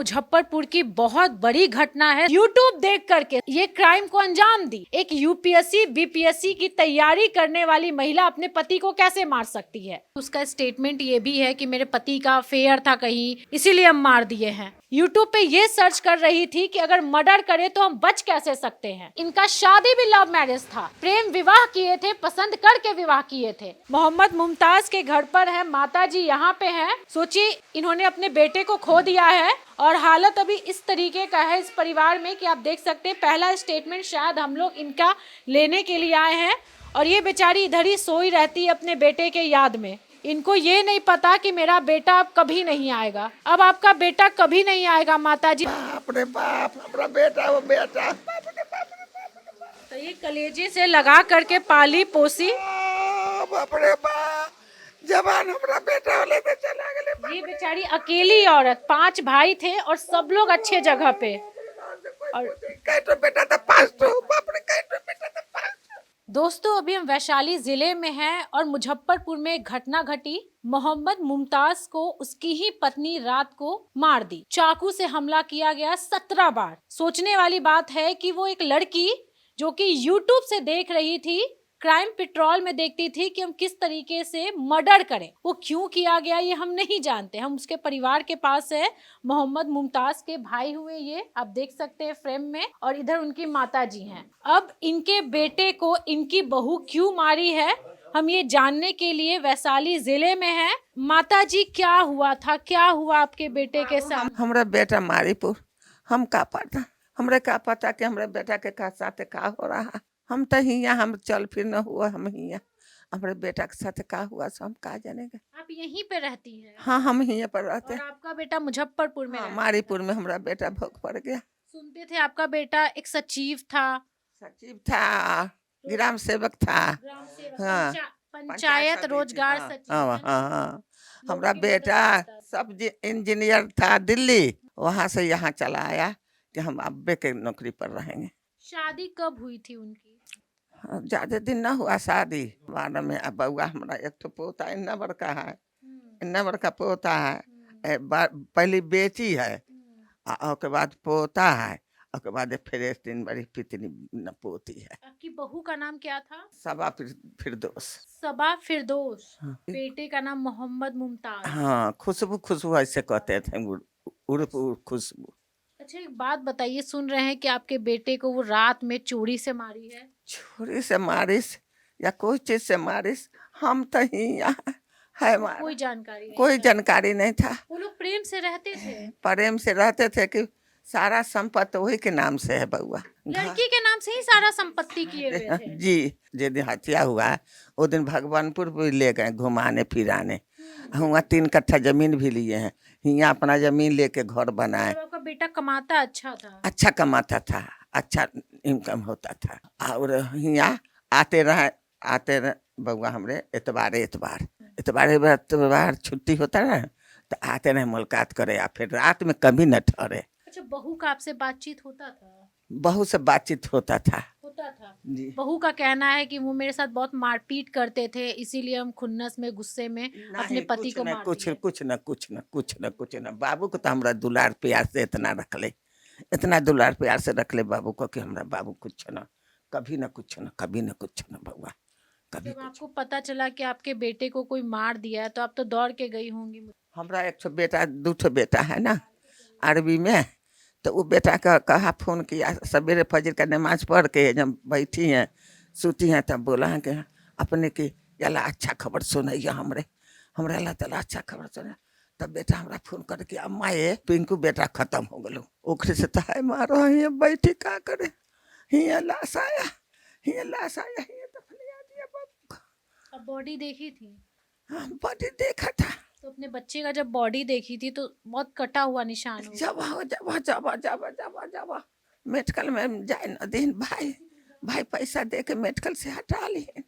मुजफ्फरपुर की बहुत बड़ी घटना है। यूट्यूब देख करके ये क्राइम को अंजाम दी। एक यूपीएससी बीपीएससी की तैयारी करने वाली महिला अपने पति को कैसे मार सकती है। उसका स्टेटमेंट ये भी है कि मेरे पति का अफेयर था कहीं, इसीलिए हम मार दिए हैं। यूट्यूब पे ये सर्च कर रही थी कि अगर मर्डर करे तो हम बच कैसे सकते हैं। इनका शादी भी लव मैरिज था, प्रेम विवाह किए थे, पसंद करके विवाह किए थे। मोहम्मद मुमताज के घर पर है, माता जी यहाँ पे हैं। सोचिए इन्होंने अपने बेटे को खो दिया है और हालत अभी इस तरीके का है इस परिवार में कि आप देख सकते हैं। पहला स्टेटमेंट शायद हम लोग इनका लेने के लिए आए हैं और ये बेचारी इधर ही सोई रहती है अपने बेटे के याद में। इनको ये नहीं पता कि मेरा बेटा अब कभी नहीं आएगा। अब आपका बेटा कभी नहीं आएगा माता जी। बाप रे बाप, हमारा बेटा वो बेटा तो ये कलेजे से लगा करके पाली पोसी। बाप रे बाप, जवान हमारा बेटा वाले तो चला गए। ये बेचारी अकेली औरत, 5 भाई थे और सब लोग अच्छे जगह पे। और कैटो बेटा था 5 बाप रे, कैटो बेटा था 5। दोस्तों अभी हम वैशाली जिले में हैं और मुजफ्फरपुर में एक घटना घटी। मोहम्मद मुमताज को उसकी ही पत्नी रात को मार दी। चाकू से हमला किया गया 17 बार। सोचने वाली बात है कि वो एक लड़की जो कि यूट्यूब से देख रही थी, क्राइम पेट्रोल में देखती थी कि हम किस तरीके से मर्डर करें। वो क्यों किया गया ये हम नहीं जानते। हम उसके परिवार के पास है। मोहम्मद मुमताज के भाई हुए ये, आप देख सकते हैं फ्रेम में, और इधर उनकी माता जी हैं। अब इनके बेटे को इनकी बहू क्यों मारी है, हम ये जानने के लिए वैशाली जिले में हैं। माता जी क्या हुआ था, क्या हुआ आपके बेटे के साथ। हमारा बेटा मारीपुर, हम का पता, हमरे का पता कि हमारे बेटा के साथ का हो रहा। हम तो हियाँ, हम चल फिर न हुआ, हम हियाँ हमारे बेटा के साथ का हुआ सो हम का जानेंगे। आप यहीं पे रहती हैं। हाँ, हम हियाँ पर रहते और हैं। आपका बेटा मुजफ्फरपुर में हाँ, रहता है। मारीपुर में हमारा बेटा भोग पड़ गया। सुनते थे आपका बेटा एक सचिव था, सचिव था, ग्राम सेवक था। ग्राम सेवक, हाँ, पंचायत समिति, रोजगार हाँ, सचिव, हाँ, है ना? हाँ, हाँ। लोगों हमारा की मदद बेटा करता था। सब इंजीनियर था दिल्ली, वहां से यहाँ चला आया कि हम अब्बे के नौकरी पर रहेंगे। शादी कब हुई थी उनकी। ज्यादा दिन न हुआ शादी। 12 में अब बउआ हमारा एक तो पोता इतना बड़का है, इतना बड़का पोता है। पहली बेटी है, उसके बाद पोता है, उसके बाद फिर 3 बड़ी पितनी न पोती है। आपकी बहू का नाम क्या था। सबा फिर दोस्त। सबा फिरदौस। हाँ, बेटे का नाम मोहम्मद मुमताज। हाँ, खुशबू खुशबू ऐसे कहते थे, उर्फ खुशबू। अच्छा एक बात बताइए, सुन रहे हैं कि आपके बेटे को वो रात में चोरी से मारी है। छुरी से मारिस या कोई चीज से मारिस, हम तो ही यहाँ है कोई मारा, जानकारी नहीं कोई था। जानकारी नहीं था। वो लोग प्रेम से रहते थे। प्रेम से रहते थे कि सारा संपत्ति वही के नाम से है बउआ। लड़की के नाम से ही सारा संपत्ति किए हुए थे। जी, जिस दिन हत्या हुआ वो दिन भगवानपुर भी ले गए घुमाने फिराने। हुआ 3 कट्ठा जमीन भी लिए हैं, यहाँ अपना जमीन लेके घर बनाए। मतलब आपका बेटा कमाता अच्छा था। अच्छा कमाता था, अच्छा इनकम होता था। और यहाँ आते रहे बउआ हमरे एतबार छुट्टी होता रहे तो आते रहे मुलाकात करे, या फिर रात में कभी न ठहरे। अच्छा बहू का आपसे बातचीत होता था। बहू से बातचीत होता था जी। बहू का कहना है कि वो मेरे साथ बहुत मारपीट करते थे, इसीलिए हम खुन्नस में गुस्से में अपने पति को मार दिए। कुछ न बाबू को तो हमरा दुलार प्यार से इतना रख ले, इतना दुलार प्यार से रख ले बाबू को कि हमरा बाबू कुछ न कभी न कुछ न बउआ कभी। जब आपको पता चला कि आपके बेटे को कोई मार दिया है तो आप तो दौड़ के गई होंगी। हमरा 1 बेटा 2 बेटा है ना अरबी में, तो वो बेटा का कहा फोन किया सवेरे फजर का नमाज पढ़ के जब बैठी हैं सूती हैं तब बोला है कि अपने की अल्लाह अच्छा खबर सुनैया हमरा अल्लाह ताला अच्छा खबर सुना। तब बेटा हमरा फोन करके अम्मा ये पिंकू बेटा खत्म हो गलो, ओखरे से तो है मारो हिया बैठी का करे, हिया लाश आया हिया दफनिया दिया बाबू का। अब बॉडी देखी थी। हाँ, बॉडी देखा था। तो अपने बच्चे का जब बॉडी देखी थी तो बहुत कटा हुआ निशान हो। जब मेडिकल में जाए न दिन भाई पैसा दे के मेडिकल से हटा लिए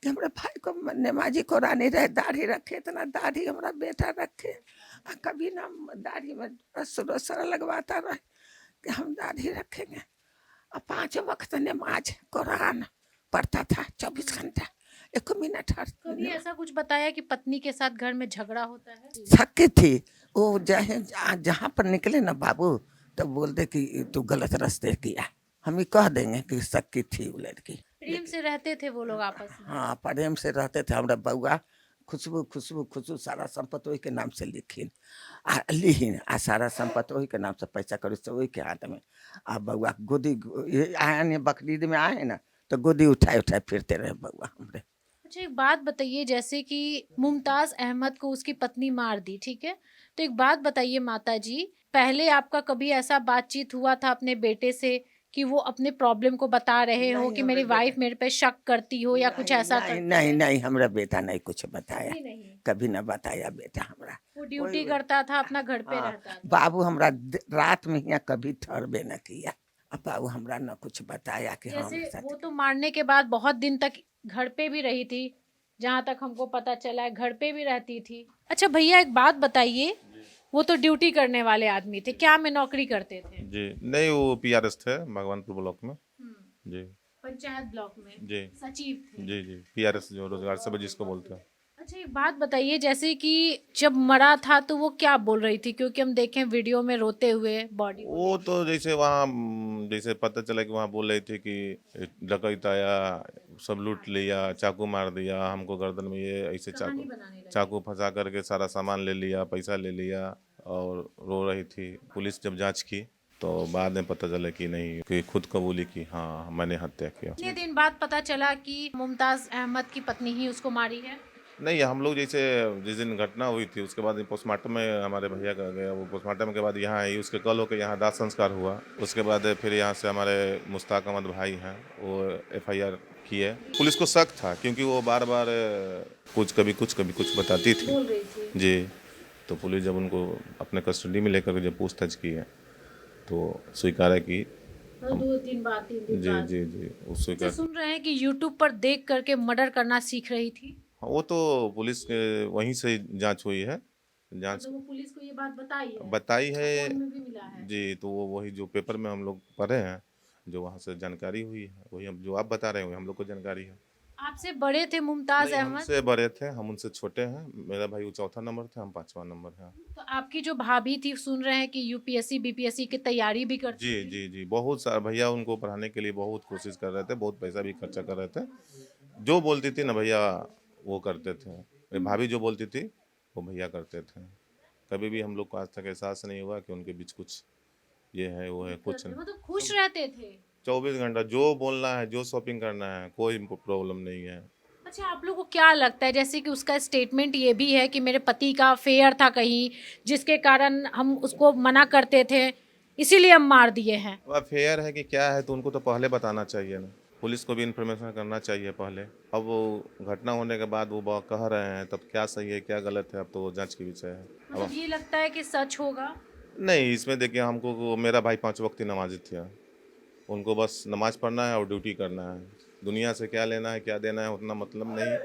कि हमारे भाई को नमाजी कुरानी रहे, दाढ़ी रखे, इतना दाढ़ी हमारा बेटा रखे। कभी ना दाढ़ी में रस लगवाता रहे कि हम दाढ़ी रखेंगे। 5 वक्त नमाज कुरान पढ़ता था 24 घंटा, एक मिनट कभी ऐसा कुछ बताया कि पत्नी के साथ घर में झगड़ा होता है? शक थी। वो जहाँ पर निकले ना बाबू, तब बोलते कि तू गलत रास्ते किया। हम ही कह देंगे कि शक थी वो लड़की। प्रेम से रहते थे वो लोग आपस में? हाँ, प्रेम से रहते थे। हमारा बउआ खुशबू खुशबू खुशबू सारा संपत्ति वही के नाम से लिखी लीन, आ सारा संपत्ति वही के नाम से, पैसा कौड़ी से वही के हाथ में। आ बउआ गोदी ये आया नहीं, बकरीद में आए ना तो गोदी उठाए उठाए फिरते रहे बउआ हमरे। अच्छा, एक बात बताइए, जैसे कि मुमताज अहमद को उसकी पत्नी मार दी, ठीक है, तो एक बात बताइए माता जी, पहले आपका कभी ऐसा बातचीत हुआ था अपने बेटे से कि वो अपने प्रॉब्लम को बता रहे हो नहीं, कि हमारे मेरी वाइफ मेरे पे शक करती हो या कुछ ऐसा नहीं करती नहीं है? नहीं, हमरा बेटा नहीं कुछ बताया, कभी नहीं। कभी न बताया बेटा हमरा। वो ड्यूटी करता था, अपना घर पे हाँ, रहता था। बाबू हमरा रात में यहाँ कभी ठहरबे न किया। अब बाबू हमरा न कुछ बताया कि हाँ जैसे मेरे साथ। वो तो मारने के बाद बहुत दिन तक घर पे भी रही थी, जहां तक हमको पता चला है घर पे भी रहती थी। अच्छा भैया, एक बात बताइए, वो तो ड्यूटी करने वाले आदमी थे, क्या में नौकरी करते थे? जी नहीं, वो पीआरएस थे भगवानपुर ब्लॉक में। जी पंचायत ब्लॉक में जी सचिव थे। जी जी, पीआरएस जो रोजगार सब जिसको बोलते हैं। अच्छा, एक बात बताइए, जैसे कि जब मरा था तो वो क्या बोल रही थी, क्योंकि हम देखें वीडियो में रोते हुए बॉडी वो तो जैसे वहाँ जैसे पता चला कि वहाँ बोल रही थी कि डकैत आया, सब लूट लिया, चाकू मार दिया हमको गर्दन में, ये ऐसे कहानी चाकू बनाने लगी। चाकू फंसा करके सारा सामान ले लिया, पैसा ले लिया, और रो रही थी। पुलिस जब जांच की तो बाद में पता चला कि नहीं, कि खुद कबूली की हाँ मैंने हत्या किया। कितने दिन बाद पता चला कि मुमताज अहमद की पत्नी ही उसको मारी है? नहीं, हम लोग जैसे जिस दिन घटना हुई थी उसके बाद पोस्टमार्टम में हमारे भैया का गया, वो पोस्टमार्टम के बाद यहाँ आई, उसके कल होकर यहाँ दाह संस्कार हुआ। उसके बाद फिर यहाँ से हमारे मुश्ताक अहमद भाई हैं, वो एफआईआर किए। पुलिस को शक था क्योंकि वो बार बार कभी कुछ बताती थी। बोल रही थी। जी, तो पुलिस जब उनको अपने कस्टडी में लेकर जब पूछताछ की है तो स्वीकार है कि तो 2 दिन बाद 3 दिन जी बाद जी जी वो अच्छा, स्वीकार। सुन रहे हैं कि यूट्यूब पर देख करके मर्डर करना सीख रही थी। हाँ, वो तो पुलिस के वहीं से जांच हुई है, जांच तो वो पुलिस को ये बात बताई है? बताई है। फोन में भी मिला है? जी, तो वो वही जो पेपर में हम लोग पढ़े हैं, जो वहाँ से जानकारी हुई है, वही हम जो आप बता रहे हैं हम लोग को जानकारी है। आपसे बड़े थे मुमताज नहीं, अहमद? हमसे बड़े थे, हम उनसे छोटे हैं। मेरा भाई वो चौथा नंबर थे, हम 5वां नंबर हैं। तो आपकी जो भाभी थी, सुन रहे हैं कि यूपीएससी बीपीएससी की तैयारी भी करती जी थी? जी जी, बहुत सारा भैया उनको पढ़ाने के लिए बहुत कोशिश कर रहे थे, बहुत पैसा भी खर्चा कर रहे थे। जो बोलती थी ना भैया वो करते थे, मेरी भाभी जो बोलती थी वो भैया करते थे। कभी भी हम लोग को आज तक एहसास नहीं हुआ कि उनके बीच कुछ ये है वो है, कुछ नहीं। मतलब खुश रहते थे? 24 घंटा जो बोलना है, जो शॉपिंग करना है, कोई प्रॉब्लम नहीं है। अच्छा, आप लोगों को क्या लगता है, जैसे कि उसका स्टेटमेंट ये भी है कि मेरे पति का अफेयर था कहीं, जिसके कारण हम उसको मना करते थे, इसीलिए हम मार दिए हैं? अब फेयर है कि क्या है तो उनको तो पहले बताना चाहिए ना, पुलिस को भी इन्फॉर्मेशन करना चाहिए पहले। अब वो घटना होने के बाद वो कह रहे हैं, तब क्या सही है क्या गलत है अब तो वो जांच के विषय है। मतलब ये लगता है कि सच होगा? नहीं, इसमें देखिए हमको मेरा भाई 5 वक्त की नमाजी था, उनको बस नमाज पढ़ना है और ड्यूटी करना है। दुनिया से क्या लेना है क्या देना है उतना मतलब नहीं।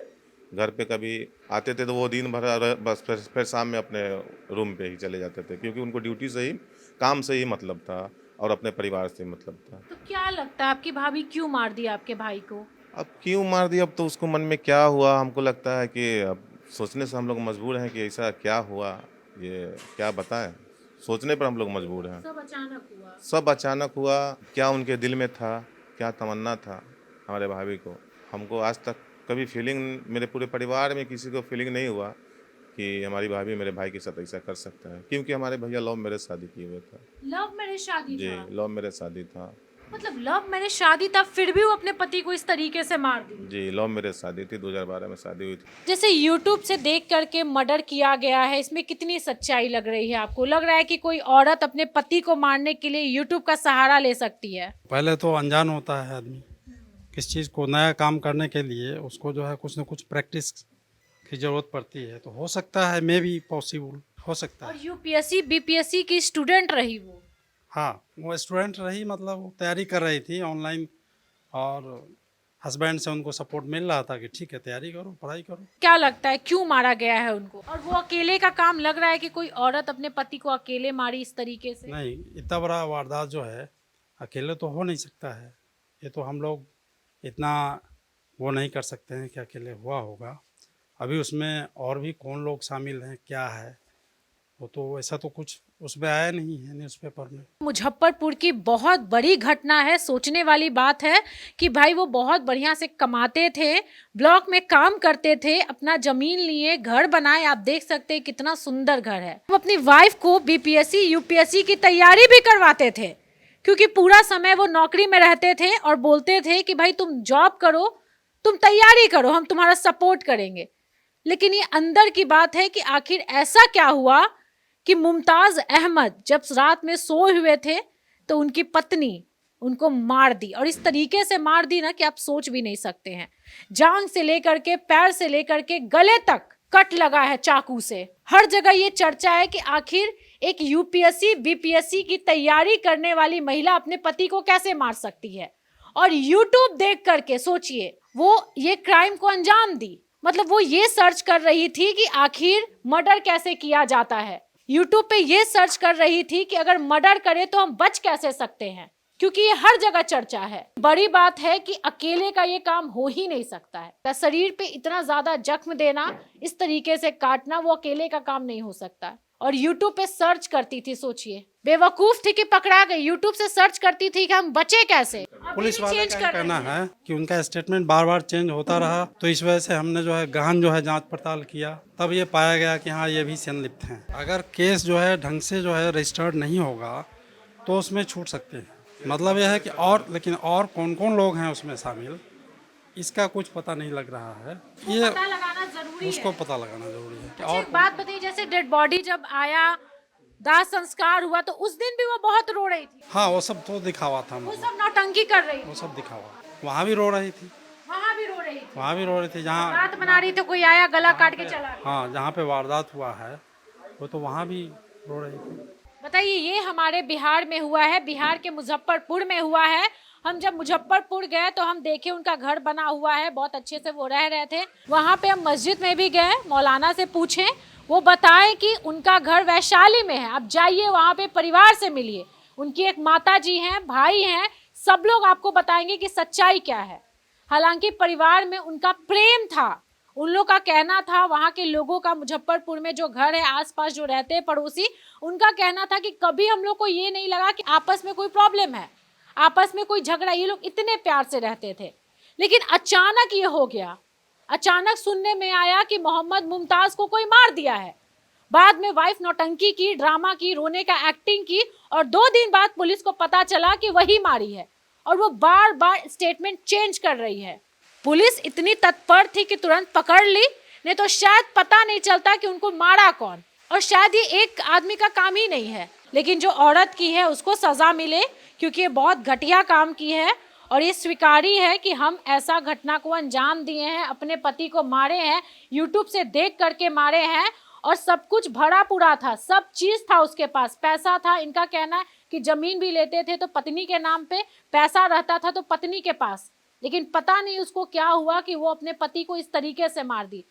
घर पे कभी आते थे तो वो दिन भर बस फिर शाम में अपने रूम पे ही चले जाते थे, क्योंकि उनको ड्यूटी से ही काम से ही मतलब था और अपने परिवार से ही मतलब था। तो क्या लगता है आपकी भाभी क्यों मार दी आपके भाई को? अब क्यों मार दिया, अब तो उसको मन में क्या हुआ, हमको लगता है कि अब सोचने से हम लोग मजबूर हैं कि ऐसा क्या हुआ, ये क्या बताएं, सोचने पर हम लोग मजबूर हैं। सब अचानक हुआ? सब अचानक हुआ, क्या उनके दिल में था, क्या तमन्ना था हमारे भाभी को, हमको आज तक कभी फीलिंग, मेरे पूरे परिवार में किसी को फीलिंग नहीं हुआ कि हमारी भाभी मेरे भाई के साथ ऐसा कर सकता है, क्योंकि हमारे भैया लव मैरिज शादी किए हुए था। लव मैरिज शादी जी, था? लव मैरिज शादी था। मतलब लव मैरिज शादी था, फिर भी वो अपने पति को इस तरीके से मार दी? जी, लव मैरिज शादी थी, 2012 में शादी हुई थी। जैसे YouTube से देख करके मर्डर किया गया है, इसमें कितनी सच्चाई लग रही है आपको? लग रहा है कि कोई औरत अपने पति को मारने के लिए YouTube का सहारा ले सकती है? पहले तो अनजान होता है आदमी किस चीज़ को, नया काम करने के लिए उसको जो है कुछ ना कुछ प्रैक्टिस की ज़रूरत पड़ती है, तो हो सकता है, मे बी पॉसिबल हो सकता और है। यूपीएससी बीपीएससी की स्टूडेंट रही वो? हाँ, वो स्टूडेंट रही, मतलब वो तैयारी कर रही थी ऑनलाइन, और हस्बैंड से उनको सपोर्ट मिल रहा था कि ठीक है तैयारी करो, पढ़ाई करो। क्या लगता है क्यों मारा गया है उनको? और वो अकेले का काम लग रहा है कि कोई औरत अपने पति को अकेले मारी इस तरीके से? नहीं, इतना बड़ा वारदात जो है अकेले तो हो नहीं सकता है। ये तो हम लोग इतना वो नहीं कर सकते हैं कि अकेले हुआ होगा। अभी उसमें और भी कौन लोग शामिल हैं, क्या है, वो तो ऐसा तो कुछ उसमें आया नहीं है न्यूज़पेपर में। मुजफ्फरपुर की बहुत बड़ी घटना है। सोचने वाली बात है कि भाई वो बहुत बढ़िया से कमाते थे, ब्लॉक में काम करते थे, अपना जमीन लिए, घर बनाए। आप देख सकते हैं कितना सुंदर घर है। वो अपनी वाइफ को बीपीएससी यूपीएससी की तैयारी भी करवाते थे, क्योंकि पूरा समय वो नौकरी में रहते थे और बोलते थे कि भाई तुम जॉब करो, तुम तैयारी करो, हम तुम्हारा सपोर्ट करेंगे। लेकिन ये अंदर की बात है कि आखिर ऐसा क्या हुआ कि मुमताज अहमद जब रात में सोए हुए थे तो उनकी पत्नी उनको मार दी, और इस तरीके से मार दी ना कि आप सोच भी नहीं सकते हैं। जांग से लेकर के पैर से लेकर के गले तक कट लगा है चाकू से। हर जगह ये चर्चा है कि आखिर एक यूपीएससी बीपीएससी की तैयारी करने वाली महिला अपने पति को कैसे मार सकती है। और यूट्यूब देख करके सोचिए वो ये क्राइम को अंजाम दी। मतलब वो ये सर्च कर रही थी कि आखिर मर्डर कैसे किया जाता है। यूट्यूब पे ये सर्च कर रही थी कि अगर मर्डर करे तो हम बच कैसे सकते हैं, क्योंकि ये हर जगह चर्चा है। बड़ी बात है कि अकेले का ये काम हो ही नहीं सकता है। शरीर पे इतना ज्यादा जख्म देना, इस तरीके से काटना, वो अकेले का काम नहीं हो सकता। और यूट्यूब पे सर्च करती थी, सोचिए बेवकूफ थी कि पकड़ा गई। यूट्यूब से सर्च करती थी कि हम बचे कैसे। पुलिस वाले का कहना है कि उनका स्टेटमेंट बार बार चेंज होता रहा, तो इस वजह से हमने जो है गहन जो है जांच पड़ताल किया, तब ये पाया गया कि हाँ ये भी संलिप्त हैं। अगर केस जो है ढंग से जो है रजिस्टर्ड नहीं होगा तो उसमें छूट सकते हैं। मतलब यह है कि लेकिन और कौन कौन लोग हैं उसमें शामिल, इसका कुछ पता नहीं लग रहा है। ये पता लगाना जरूरी उसको है। पता लगाना जरूरी है कि अच्छा, और एक बात बताइए, जैसे डेड बॉडी जब आया, दाह संस्कार हुआ, तो उस दिन भी वो बहुत रो रही थी। हाँ वो सब तो दिखावा था, वो मतलब सब नौटंकी कर रही वो थी, सब दिखावा। वहाँ भी रो रही थी, वहां भी रो रही थी, वहाँ भी रो रही थी, जहाँ बात मना रही थी, कोई आया गला काट के चला गया। हाँ जहाँ पे वारदात हुआ है वो तो वहाँ भी रो रही थी। बताइए, ये हमारे बिहार में हुआ है, बिहार के मुजफ्फरपुर में हुआ है। हम जब मुजफ्फरपुर गए तो हम देखे उनका घर बना हुआ है, बहुत अच्छे से वो रह रहे थे। वहाँ पे हम मस्जिद में भी गए, मौलाना से पूछें, वो बताएं कि उनका घर वैशाली में है। आप जाइए वहाँ पे, परिवार से मिलिए, उनकी एक माता जी हैं, भाई हैं, सब लोग आपको बताएंगे कि सच्चाई क्या है। हालांकि परिवार में उनका प्रेम था, उन लोग का कहना था, वहाँ के लोगों का, मुजफ्फरपुर में जो घर है, आसपास जो रहते हैं पड़ोसी, उनका कहना था कि कभी हम लोग को ये नहीं लगा कि आपस में कोई प्रॉब्लम है, आपस में कोई झगड़ा। ये लोग इतने प्यार से रहते थे। लेकिन अचानक ये हो गया। अचानक सुनने में आया कि मोहम्मद मुमताज को कोई मार दिया है। बाद में वाइफ नौटंकी की, ड्रामा की, रोने का एक्टिंग की, और 2 दिन बाद पुलिस को पता चला कि वही मारी है। और वो बार बार स्टेटमेंट चेंज कर रही है। पुलिस इतनी तत्पर थी कि तुरंत पकड़ ली, नहीं तो शायद पता नहीं चलता कि उनको मारा कौन। और शायद ये एक आदमी का काम ही नहीं है, लेकिन जो औरत की है उसको सजा मिले, क्योंकि ये बहुत घटिया काम की है। और ये स्वीकारी है कि हम ऐसा घटना को अंजाम दिए हैं, अपने पति को मारे हैं, यूट्यूब से देख करके मारे हैं। और सब कुछ भरा पूरा था, सब चीज था उसके पास, पैसा था। इनका कहना है कि जमीन भी लेते थे तो पत्नी के नाम पे, पैसा रहता था तो पत्नी के पास। लेकिन पता नहीं उसको क्या हुआ कि वो अपने पति को इस तरीके से मार दी।